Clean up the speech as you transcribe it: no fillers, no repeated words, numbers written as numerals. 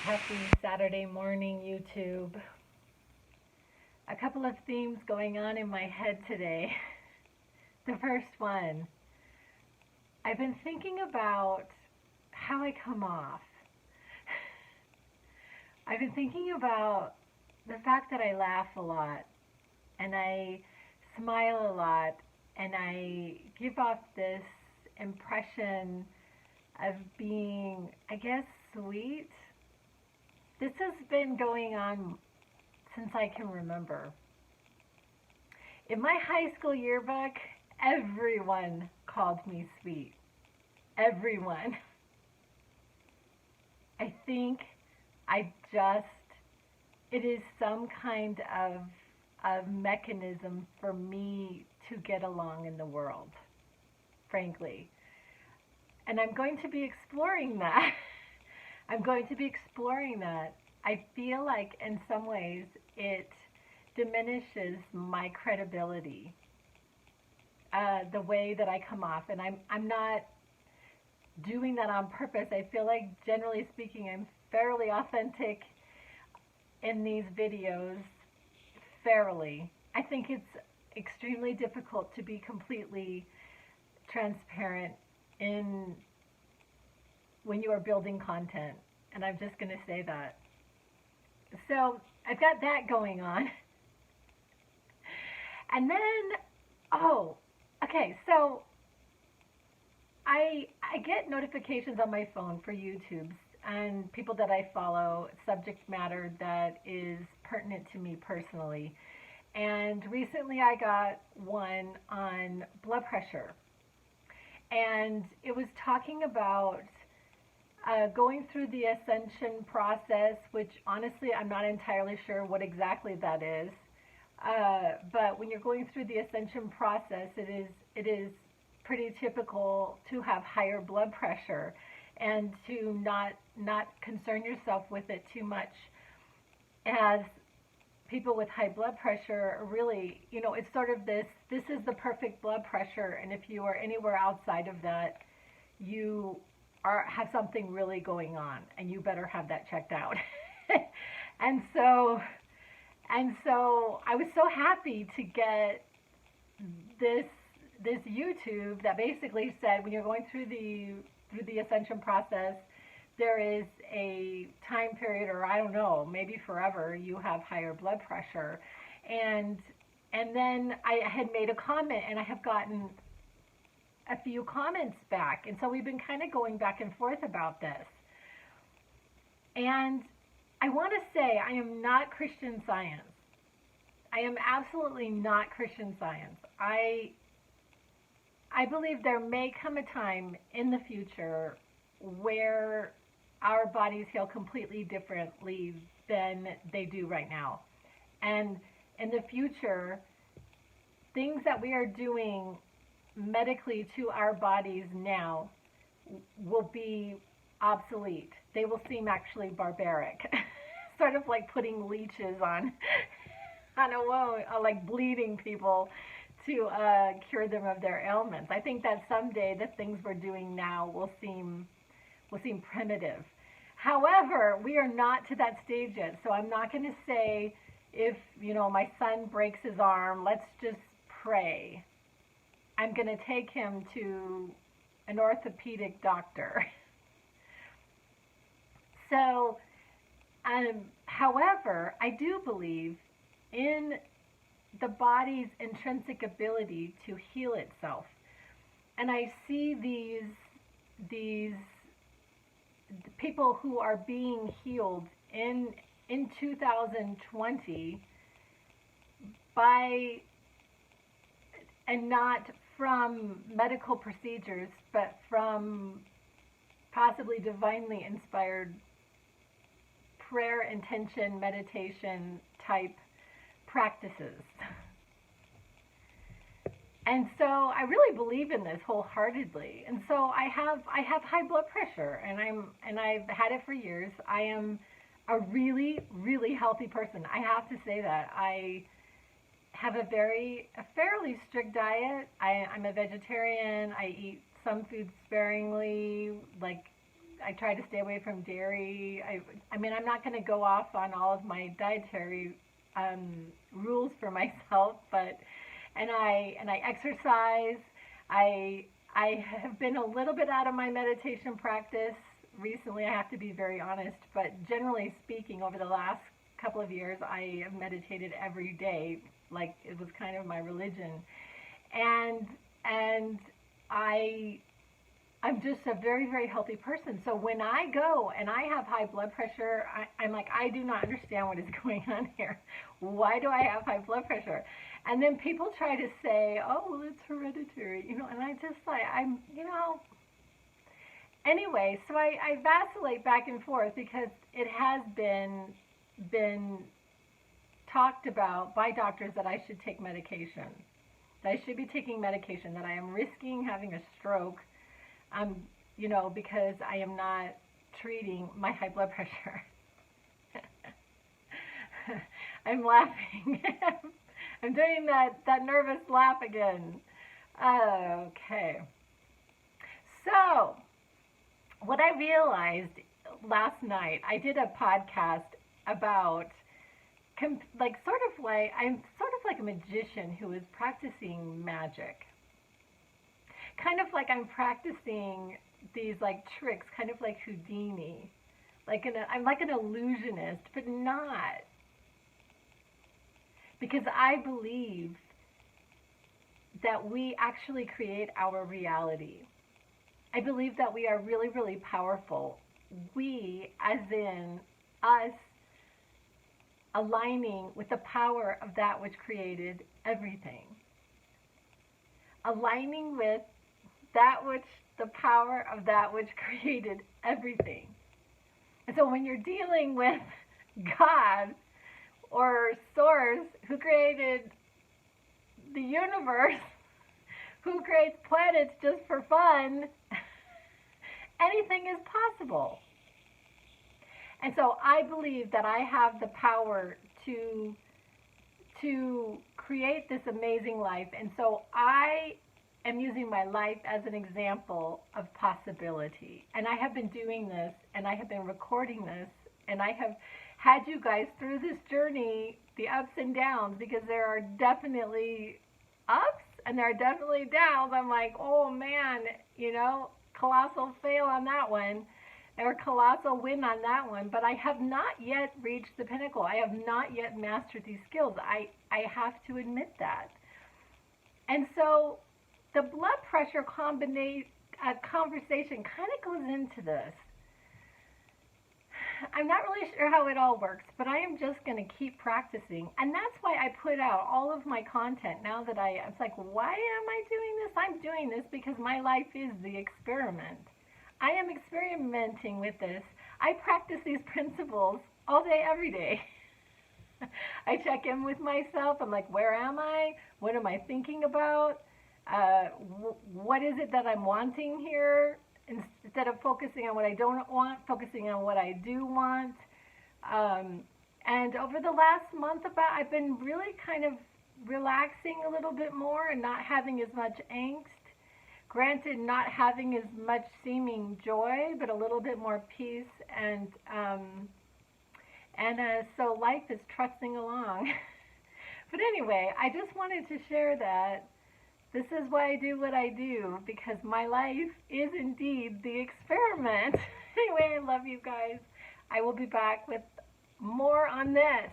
Happy Saturday morning, YouTube. A couple of themes going on in my head today. The first one, I've been thinking about how I come off. I've been thinking about the fact that I laugh a lot and I smile a lot and I give off this impression of being, I guess, sweet. This has been going on since I can remember. In my high school yearbook, everyone called me sweet. Everyone. I think it is some kind of mechanism for me to get along in the world, frankly. And I'm going to be exploring that. I'm going to be exploring that. I feel like in some ways it diminishes my credibility, the way that I come off. And I'm not doing that on purpose. I feel like, generally speaking, I'm fairly authentic in these videos, fairly. I think it's extremely difficult to be completely transparent when you are building content, and I'm just going to say that. So I've got that going on. And then, okay, so I get notifications on my phone for YouTube and people that I follow, subject matter that is pertinent to me personally. And recently I got one on blood pressure. And it was talking about going through the ascension process, which honestly I'm not entirely sure what exactly that is. But when you're going through the ascension process, it is pretty typical to have higher blood pressure and to not concern yourself with it too much, as people with high blood pressure really, it's sort of this is the perfect blood pressure, and if you are anywhere outside of that, you have something really going on, and you better have that checked out. and so I was so happy to get this YouTube that basically said when you're going through the ascension process, there is a time period, or I don't know, maybe forever, you have higher blood pressure. And then I had made a comment, and I have gotten a few comments back. And so we've been kind of going back and forth about this. And I want to say I am not Christian Science. I am absolutely not Christian Science. I believe there may come a time in the future where our bodies heal completely differently than they do right now. And in the future, things that we are doing medically to our bodies now will be obsolete. They will seem actually barbaric. Sort of like putting leeches on a wound, like bleeding people to cure them of their ailments. I think that someday the things we're doing now will seem primitive. However, we are not to that stage yet, so I'm not going to say, if my son breaks his arm, let's just pray. I'm going to take him to an orthopedic doctor. So, however, I do believe in the body's intrinsic ability to heal itself. And I see these people who are being healed in 2020 by, and not from medical procedures, but from possibly divinely inspired prayer, intention, meditation type practices. And so I really believe in this wholeheartedly. And so I have high blood pressure, and I've had it for years. I am a really, really healthy person. I have to say that. I have a fairly strict diet. I'm a vegetarian. I eat some food sparingly, like I try to stay away from dairy. I mean, I'm not going to go off on all of my dietary rules for myself, but and I exercise. I have been a little bit out of my meditation practice recently. I have to be very honest, but generally speaking, over the last couple of years, I have meditated every day, like it was kind of my religion, and and I I'm just a very, very healthy person. So when I go and I have high blood pressure, I'm like, I do not understand what is going on here. Why do I have high blood pressure? And then people try to say, oh, well, it's hereditary, and I just like, anyway, so I vacillate back and forth because it has been talked about by doctors that I should take medication, that I should be taking medication, that I am risking having a stroke, because I am not treating my high blood pressure. I'm laughing. I'm doing that nervous laugh again. Okay. So, what I realized last night, I did a podcast about, I'm sort of like a magician who is practicing magic. Kind of like I'm practicing these like tricks, kind of like Houdini. I'm like an illusionist, but not. Because I believe that we actually create our reality. I believe that we are really, really powerful. We, as in us, aligning with the power of that which created everything. Aligning with the power of that which created everything. And so when you're dealing with God or Source, who created the universe, who creates planets just for fun, anything is possible. And so I believe that I have the power to create this amazing life. And so I am using my life as an example of possibility. And I have been doing this, and I have been recording this, and I have had you guys through this journey, the ups and downs, because there are definitely ups and there are definitely downs. I'm like, oh man, colossal fail on that one, or colossal win on that one. But I have not yet reached the pinnacle. I have not yet mastered these skills. I have to admit that. And so the blood pressure conversation kind of goes into this. I'm not really sure how it all works, but I am just going to keep practicing. And that's why I put out all of my content now that it's like, why am I doing this? I'm doing this because my life is the experiment. I am experimenting with this. I practice these principles all day, every day. I check in with myself. I'm like, where am I? What am I thinking about? What is it that I'm wanting here? Instead of focusing on what I don't want, focusing on what I do want. And over the last month, I've been really kind of relaxing a little bit more and not having as much angst. Granted, not having as much seeming joy, but a little bit more peace. And so life is trusting along. But anyway, I just wanted to share that. This is why I do what I do, because my life is indeed the experiment. Anyway, I love you guys. I will be back with more on this.